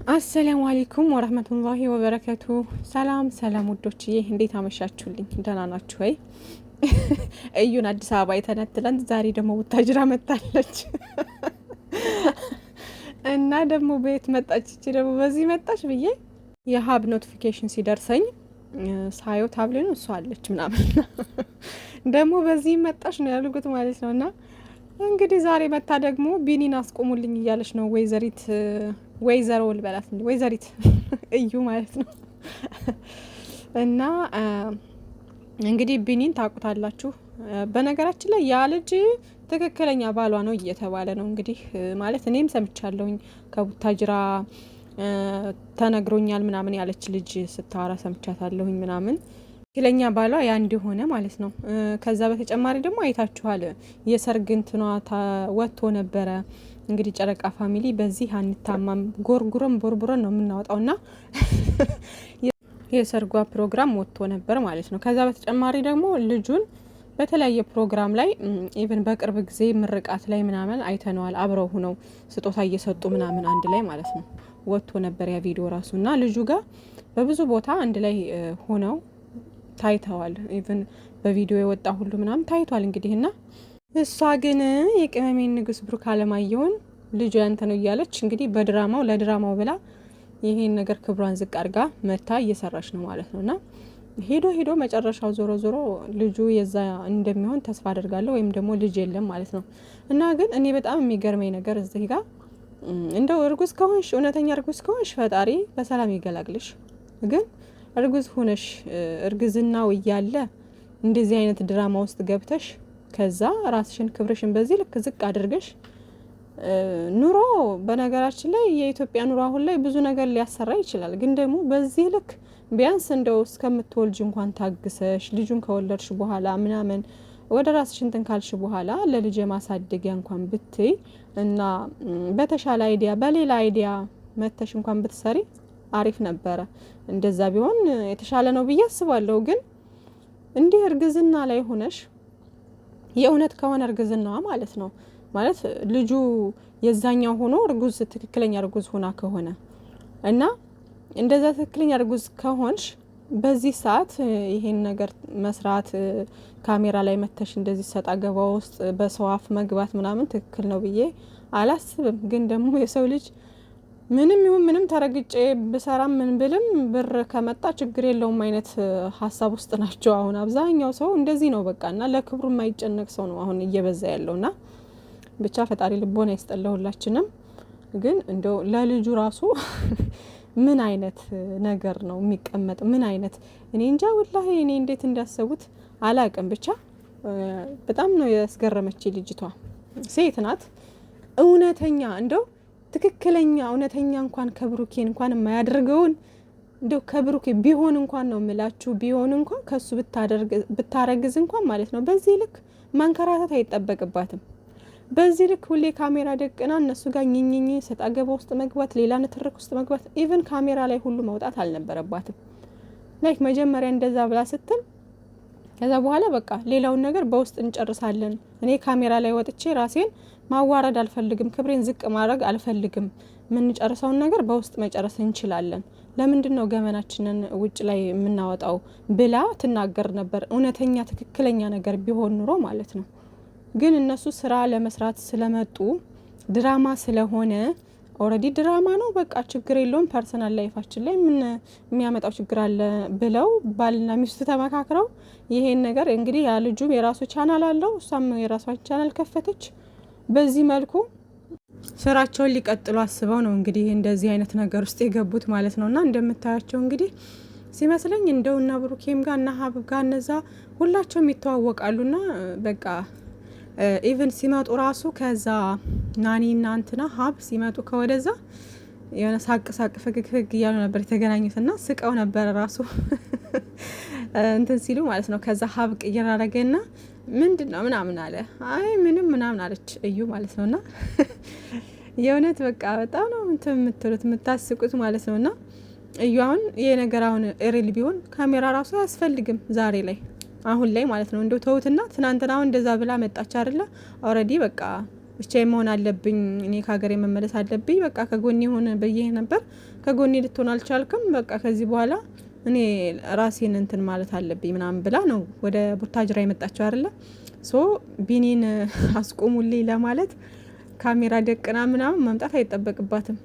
አሰላሙ አለይኩም ወራህመቱላሂ ወበረካቱ። ሰላም ሰላም ውዶችዬ እንዴት አመሻችሁልኝ? ደህና ናችሁ ወይ? እዩን አዲስ አበባ የተነትለን ዛሬ ደግሞ ቡታጅራ መጣለች እና ደግሞ ቤት መጣች። እቺ ደግሞ በዚህ መጣች ብዬ የሀብ ኖቲፊኬሽን ሲደርሰኝ ሳየው ታብሌ ነው እሷ አለች ምናምን ደግሞ በዚህ መጣች ነው ያሉት ማለት ነው። እና እንግዲህ ዛሬ መታ ደግሞ ቢኒን አስቆሙልኝ እያለች ነው ወይዘሪት ወይዘሮ ልበላት እንዴ ወይዘሪት እዩ ማለት ነው። እና እንግዲህ ቢኒን ታውቁታላችሁ። በነገራችን ላይ ያ ልጅ ትክክለኛ ባሏ ነው እየተባለ ነው እንግዲህ ማለት እኔም ሰምቻለሁኝ ከቡታጅራ ተነግሮኛል ምናምን ያለች ልጅ ስታወራ ሰምቻታለሁኝ ምናምን ትክክለኛ ባሏ ያ እንደሆነ ማለት ነው። ከዛ በተጨማሪ ደግሞ አይታችኋል የሰርግ እንትኗ ወጥቶ ነበረ። እንግዲህ ጨረቃ ፋሚሊ በዚህ አንታማም ጎርጉረን ቦርቡረን ነው የምናወጣው ና የሰርጓ ፕሮግራም ወጥቶ ነበር ማለት ነው። ከዛ በተጨማሪ ደግሞ ልጁን በተለያየ ፕሮግራም ላይ ኢቭን በቅርብ ጊዜ ምርቃት ላይ ምናምን አይተነዋል። አብረው ሆነው ስጦታ እየሰጡ ምናምን አንድ ላይ ማለት ነው ወጥቶ ነበር ያ ቪዲዮ ራሱ እና ልጁ ጋር በብዙ ቦታ አንድ ላይ ሆነው ታይተዋል። ኢቭን በቪዲዮ የወጣ ሁሉ ምናምን ታይቷል እንግዲህ እና እሷ ግን የቅመሜን ንጉስ ብሩክ አለማየሁን ልጁ ያንተ ነው እያለች እንግዲህ በድራማው ለድራማው ብላ ይሄን ነገር ክብሯን ዝቅ አድርጋ መታ እየሰራች ነው ማለት ነውና ሄዶ መጨረሻው ዞሮ ዞሮ ልጁ የዛ እንደሚሆን ተስፋ አደርጋለሁ። ወይም ደግሞ ልጅ የለም ማለት ነው። እና ግን እኔ በጣም የሚገርመኝ ነገር እዚህ ጋር እንደው እርጉዝ ከሆንሽ እውነተኛ እርጉዝ ከሆንሽ ፈጣሪ በሰላም ይገላግልሽ። ግን እርጉዝ ሆነሽ እርግዝናው እያለ እንደዚህ አይነት ድራማ ውስጥ ገብተሽ ከዛ ራስሽን ክብርሽን በዚህ ልክ ዝቅ አድርገሽ ኑሮ በነገራችን ላይ የኢትዮጵያ ኑሮ አሁን ላይ ብዙ ነገር ሊያሰራ ይችላል። ግን ደግሞ በዚህ ልክ ቢያንስ እንደው እስከምትወልጅ እንኳን ታግሰሽ ልጁን ከወለድሽ በኋላ ምናምን ወደ ራስሽ እንትን ካልሽ በኋላ ለልጅ ማሳደጊያ እንኳን ብትይ እና በተሻለ አይዲያ በሌላ አይዲያ መተሽ እንኳን ብትሰሪ አሪፍ ነበረ። እንደዛ ቢሆን የተሻለ ነው ብዬ አስባለሁ። ግን እንዲህ እርግዝና ላይ ሆነሽ የእውነት ከሆነ እርግዝናዋ ማለት ነው ማለት ልጁ የዛኛው ሆኖ እርጉዝ ትክክለኛ እርጉዝ ሆና ከሆነ እና እንደዛ ትክክለኛ እርጉዝ ከሆንሽ በዚህ ሰዓት ይሄን ነገር መስራት ካሜራ ላይ መተሽ እንደዚህ ሰጣ ገባ ውስጥ በሰው አፍ መግባት ምናምን ትክክል ነው ብዬ አላስብም። ግን ደግሞ የሰው ልጅ ምንም ይሁን ምንም ተረግጬ ብሰራም ምን ብልም ብር ከመጣ ችግር የለውም አይነት ሀሳብ ውስጥ ናቸው አሁን አብዛኛው ሰው እንደዚህ ነው በቃ። እና ለክብሩ የማይጨነቅ ሰው ነው አሁን እየበዛ ያለውና ብቻ ፈጣሪ ልቦና ይስጠለሁላችንም። ግን እንደው ለልጁ ራሱ ምን አይነት ነገር ነው የሚቀመጥ? ምን አይነት እኔ እንጃ ወላሂ እኔ እንዴት እንዳሰቡት አላቅም። ብቻ በጣም ነው ያስገረመች ልጅቷ። ሴት ናት እውነተኛ እንደው ትክክለኛ እውነተኛ እንኳን ከብሩኬ እንኳን የማያደርገውን እንደው ከብሩኬ ቢሆን እንኳን ነው የምላችሁ ቢሆን እንኳን ከሱ ብታረግዝ እንኳን ማለት ነው በዚህ ልክ ማንከራተት አይጠበቅባትም። በዚህ ልክ ሁሌ ካሜራ ደቅና እነሱ ጋር ኝኝኝ ሰጣገባ ውስጥ መግባት ሌላ ንትርክ ውስጥ መግባት ኢቭን ካሜራ ላይ ሁሉ መውጣት አልነበረባትም። ላይክ መጀመሪያ እንደዛ ብላ ስትል ከዛ በኋላ በቃ ሌላውን ነገር በውስጥ እንጨርሳለን። እኔ ካሜራ ላይ ወጥቼ ራሴን ማዋረድ አልፈልግም፣ ክብሬን ዝቅ ማድረግ አልፈልግም። የምንጨርሰውን ነገር በውስጥ መጨረስ እንችላለን። ለምንድነው ገመናችንን ውጭ ላይ የምናወጣው ብላ ትናገር ነበር። እውነተኛ ትክክለኛ ነገር ቢሆን ኑሮ ማለት ነው። ግን እነሱ ስራ ለመስራት ስለመጡ ድራማ ስለሆነ ኦልሬዲ ድራማ ነው በቃ ችግር የለውም ፐርሰናል ላይፋችን ላይ ምን የሚያመጣው ችግር አለ ብለው ባልና ሚስት ተመካክረው ይሄን ነገር እንግዲህ ያ ልጁም የራሱ ቻናል አለው እሷም የራሷን ቻናል ከፈተች። በዚህ መልኩ ስራቸውን ሊቀጥሉ አስበው ነው እንግዲህ እንደዚህ አይነት ነገር ውስጥ የገቡት ማለት ነውና እንደምታያቸው እንግዲህ ሲመስለኝ እንደውና ብሩኬም ጋር እና ሀብ ጋር እነዛ ሁላቸውም ይተዋወቃሉና በቃ ኢቭን ሲመጡ ራሱ ከዛ ናኒና እንትና ሀብ ሲመጡ ከወደዛ የሆነ ሳቅ ፈገግ እያሉ ነበር የተገናኙትና ስቀው ነበር ራሱ እንትን ሲሉ ማለት ነው። ከዛ ሀብ ቅይር አረገና ምንድነው ምናምን አለ። አይ ምንም ምናምን አለች እዩ ማለት ነውና የእውነት በቃ በጣም ነው እንትን የምትሉት የምታስቁት ማለት ነውና እዩ አሁን ይሄ ነገር አሁን ሪል ቢሆን ካሜራ ራሱ አያስፈልግም ዛሬ ላይ አሁን ላይ ማለት ነው። እንደው ተውትና ትናንትና እንደዛ ብላ መጣች አይደለ? ኦሬዲ በቃ ብቻዬን መሆን አለብኝ፣ እኔ ከሀገሬ መመለስ አለብኝ፣ በቃ ከጎኔ ሆነ ብዬ ነበር። ከጎኔ ልትሆን አልቻልክም፣ በቃ ከዚህ በኋላ እኔ ራሴን እንትን ማለት አለብኝ ምናምን ብላ ነው ወደ ቡታጅራ የመጣቸው አይደለ። ሶ ቢኒን አስቆሙልኝ ለማለት ካሜራ ደቅና ምናምን መምጣት አይጠበቅባትም።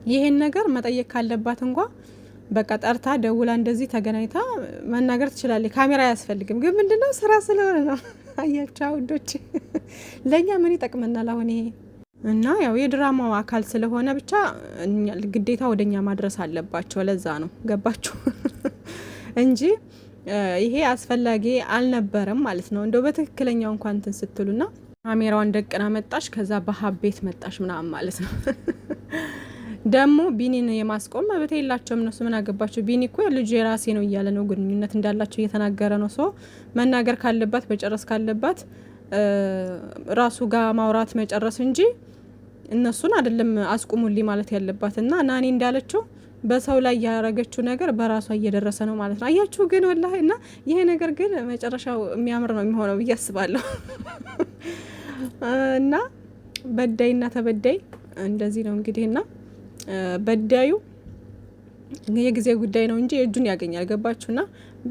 ይሄን ነገር መጠየቅ ካለባት እንኳ በቃ ጠርታ ደውላ እንደዚህ ተገናኝታ መናገር ትችላለች። ካሜራ አያስፈልግም። ግን ምንድነው ስራ ስለሆነ ነው። አያቻ ውዶች ለእኛ ምን ይጠቅመናል አሁን ይሄ? እና ያው የድራማው አካል ስለሆነ ብቻ ግዴታ ወደኛ ማድረስ አለባቸው። ለዛ ነው ገባችሁ? እንጂ ይሄ አስፈላጊ አልነበረም ማለት ነው። እንደው በትክክለኛው እንኳን እንትን ስትሉና ካሜራዋን ደቅና መጣሽ፣ ከዛ በሀብ ቤት መጣሽ ምናምን ማለት ነው። ደግሞ ቢኒን የማስቆም መብት የላቸውም እነሱ። ምን አገባቸው? ቢኒ እኮ ልጅ የራሴ ነው እያለ ነው፣ ግንኙነት እንዳላቸው እየተናገረ ነው። ሰው መናገር ካለባት መጨረስ ካለባት ራሱ ጋር ማውራት መጨረስ እንጂ እነሱን አይደለም አስቁሙልኝ ማለት ያለባት። እና ናኒ እንዳለችው በሰው ላይ ያረገችው ነገር በራሷ እየደረሰ ነው ማለት ነው። አያችሁ ግን ወላሂ። እና ይሄ ነገር ግን መጨረሻው የሚያምር ነው የሚሆነው ብዬ አስባለሁ። እና በዳይና ተበዳይ እንደዚህ ነው እንግዲህ። እና በዳዩ የጊዜ ጉዳይ ነው እንጂ እጁን ያገኛል። ገባችሁና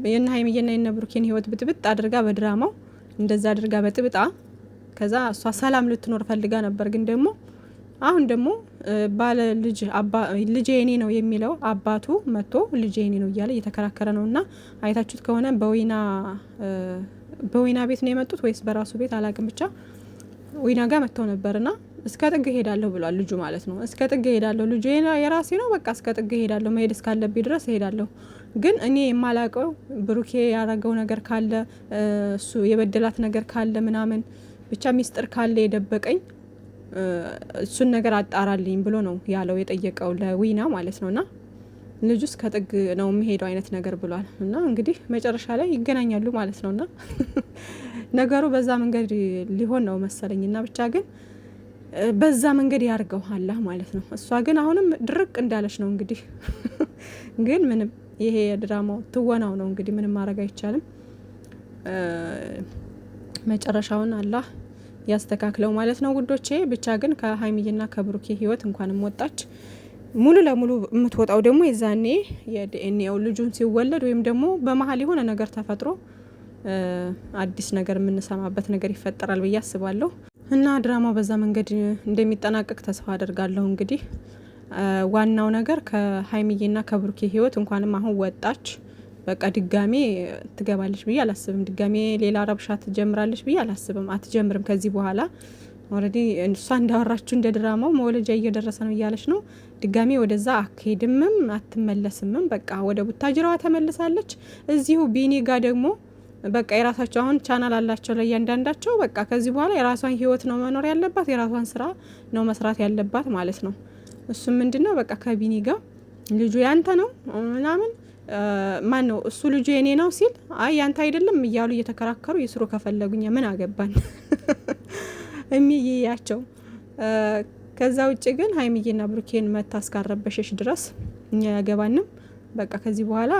የነ ሀይሚዬና የነ ብሩኬን ህይወት ብጥብጥ አድርጋ በድራማው እንደዛ አድርጋ በጥብጣ ከዛ እሷ ሰላም ልትኖር ፈልጋ ነበር። ግን ደግሞ አሁን ደግሞ ባለ ልጅ የኔ ነው የሚለው አባቱ መጥቶ ልጅ የኔ ነው እያለ እየተከራከረ ነው። እና አይታችሁት ከሆነ በዊና ቤት ነው የመጡት ወይስ በራሱ ቤት አላቅም፣ ብቻ ዊና ጋር መጥተው ነበርና እስከ ጥግ ሄዳለሁ ብሏል ልጁ ማለት ነው። እስከ ጥግ ሄዳለሁ፣ ልጁ የራሴ ነው፣ በቃ እስከ ጥግ ሄዳለሁ፣ መሄድ እስካለብኝ ድረስ ሄዳለሁ። ግን እኔ የማላቀው ብሩኬ ያረገው ነገር ካለ እሱ የበደላት ነገር ካለ ምናምን ብቻ ሚስጥር ካለ የደበቀኝ እሱን ነገር አጣራልኝ ብሎ ነው ያለው፣ የጠየቀው ለዊና ማለት ነውና ልጁ እስከ ጥግ ነው የሚሄደው አይነት ነገር ብሏል። እና እንግዲህ መጨረሻ ላይ ይገናኛሉ ማለት ነውና ነገሩ በዛ መንገድ ሊሆን ነው መሰለኝና ብቻ ግን በዛ መንገድ ያርገው አላህ ማለት ነው። እሷ ግን አሁንም ድርቅ እንዳለች ነው እንግዲህ። ግን ምንም ይሄ የድራማው ትወናው ነው እንግዲህ፣ ምንም ማድረግ አይቻልም። መጨረሻውን አላህ ያስተካክለው ማለት ነው ውዶቼ። ብቻ ግን ከሀይሚዬና ከብሩኬ ህይወት እንኳንም ወጣች። ሙሉ ለሙሉ የምትወጣው ደግሞ የዛኔ የዲኤንኤው ልጁን ሲወለድ ወይም ደግሞ በመሀል የሆነ ነገር ተፈጥሮ አዲስ ነገር የምንሰማበት ነገር ይፈጠራል ብዬ አስባለሁ። እና ድራማው በዛ መንገድ እንደሚጠናቀቅ ተስፋ አደርጋለሁ። እንግዲህ ዋናው ነገር ከሀይሚዬና ከብሩኬ ህይወት እንኳንም አሁን ወጣች። በቃ ድጋሜ ትገባለች ብዬ አላስብም። ድጋሜ ሌላ ረብሻ ትጀምራለች ብዬ አላስብም። አትጀምርም ከዚህ በኋላ። ኦልሬዲ እሷ እንዳወራችሁ እንደ ድራማው መወለጃ እየደረሰ ነው እያለች ነው። ድጋሜ ወደዛ አትሄድምም አትመለስምም። በቃ ወደ ቡታጅራዋ ተመልሳለች። እዚሁ ቢኒ ጋር ደግሞ በቃ የራሳቸው አሁን ቻናል አላቸው ለእያንዳንዳቸው። በቃ ከዚህ በኋላ የራሷን ህይወት ነው መኖር ያለባት፣ የራሷን ስራ ነው መስራት ያለባት ማለት ነው። እሱም ምንድነው በቃ ከቢኒ ጋር ልጁ ያንተ ነው ምናምን ማን ነው እሱ ልጁ የኔ ነው ሲል አይ ያንተ አይደለም እያሉ እየተከራከሩ ይስሩ ከፈለጉኛ ምን አገባን እሚያያቸው። ከዛ ውጭ ግን ሀይሚዬና ብሩኬን መታ እስካረበሸሽ ድረስ እኛ ያገባንም። በቃ ከዚህ በኋላ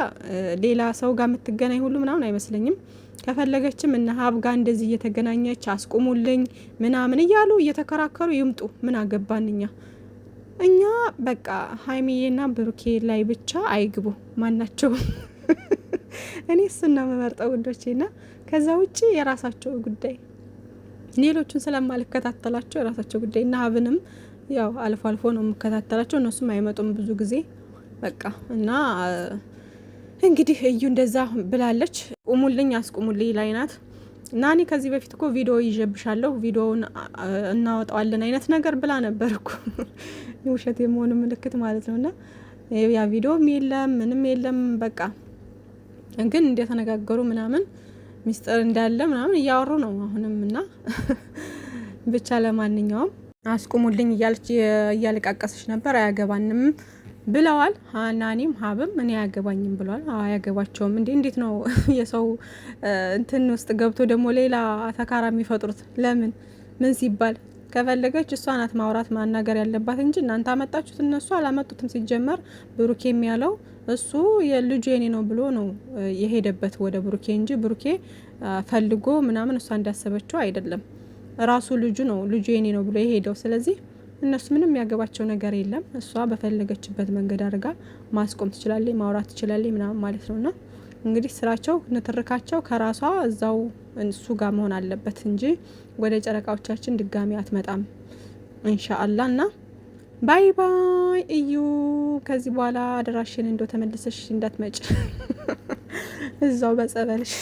ሌላ ሰው ጋር የምትገናኝ ሁሉ ምናምን አይመስለኝም። ከፈለገችም እነ ሀብ ጋር እንደዚህ እየተገናኘች አስቁሙልኝ ምናምን እያሉ እየተከራከሩ ይምጡ፣ ምን አገባን እኛ በቃ ሀይሚዬና ብሩኬ ላይ ብቻ አይግቡ ማናቸው። እኔ እሱን ነው የምመርጠው ውዶቼና ከዛ ውጭ የራሳቸው ጉዳይ። ሌሎቹን ስለማልከታተላቸው የራሳቸው ጉዳይ። እና ሀብንም ያው አልፎ አልፎ ነው የምከታተላቸው፣ እነሱም አይመጡም ብዙ ጊዜ በቃ። እና እንግዲህ እዩ እንደዛ ብላለች። ቁሙልኝ አስቁሙልኝ ላይ ናት። ናኒ ከዚህ በፊት እኮ ቪዲዮ ይዤብሻለሁ ቪዲዮውን እናወጣዋለን አይነት ነገር ብላ ነበር እኮ። የውሸት የመሆኑ ምልክት ማለት ነውና ያ ቪዲዮም የለም ምንም የለም። በቃ ግን እንደተነጋገሩ ምናምን ሚስጥር እንዳለ ምናምን እያወሩ ነው አሁንም። እና ብቻ ለማንኛውም አስቁሙልኝ እያለቃቀሰች ነበር። አያገባንም ብለዋል። ናኒም ሀብም እኔ አያገባኝም ብለዋል። አያገባቸውም እንዴት ነው የሰው እንትን ውስጥ ገብቶ ደግሞ ሌላ ተካራ የሚፈጥሩት? ለምን ምን ሲባል? ከፈለገች እሷ ናት ማውራት ማናገር ያለባት እንጂ እናንተ አመጣችሁት፣ እነሱ አላመጡትም። ሲጀመር ብሩኬ የሚያለው እሱ የልጁ የኔ ነው ብሎ ነው የሄደበት ወደ ብሩኬ እንጂ ብሩኬ ፈልጎ ምናምን እሷ እንዳሰበችው አይደለም። ራሱ ልጁ የኔ ነው ብሎ የሄደው። ስለዚህ እነሱ ምንም የሚያገባቸው ነገር የለም። እሷ በፈለገችበት መንገድ አድርጋ ማስቆም ትችላለች፣ ማውራት ትችላለች ምናምን ማለት ነውና እንግዲህ ስራቸው ንትርካቸው ከራሷ እዛው እሱ ጋር መሆን አለበት እንጂ ወደ ጨረቃዎቻችን ድጋሚ አትመጣም ኢንሻአላህ። እና ባይ ባይ እዩ። ከዚህ በኋላ አደራሽን እንደው ተመልሰሽ እንዳትመጭ እዛው በጸበልሽ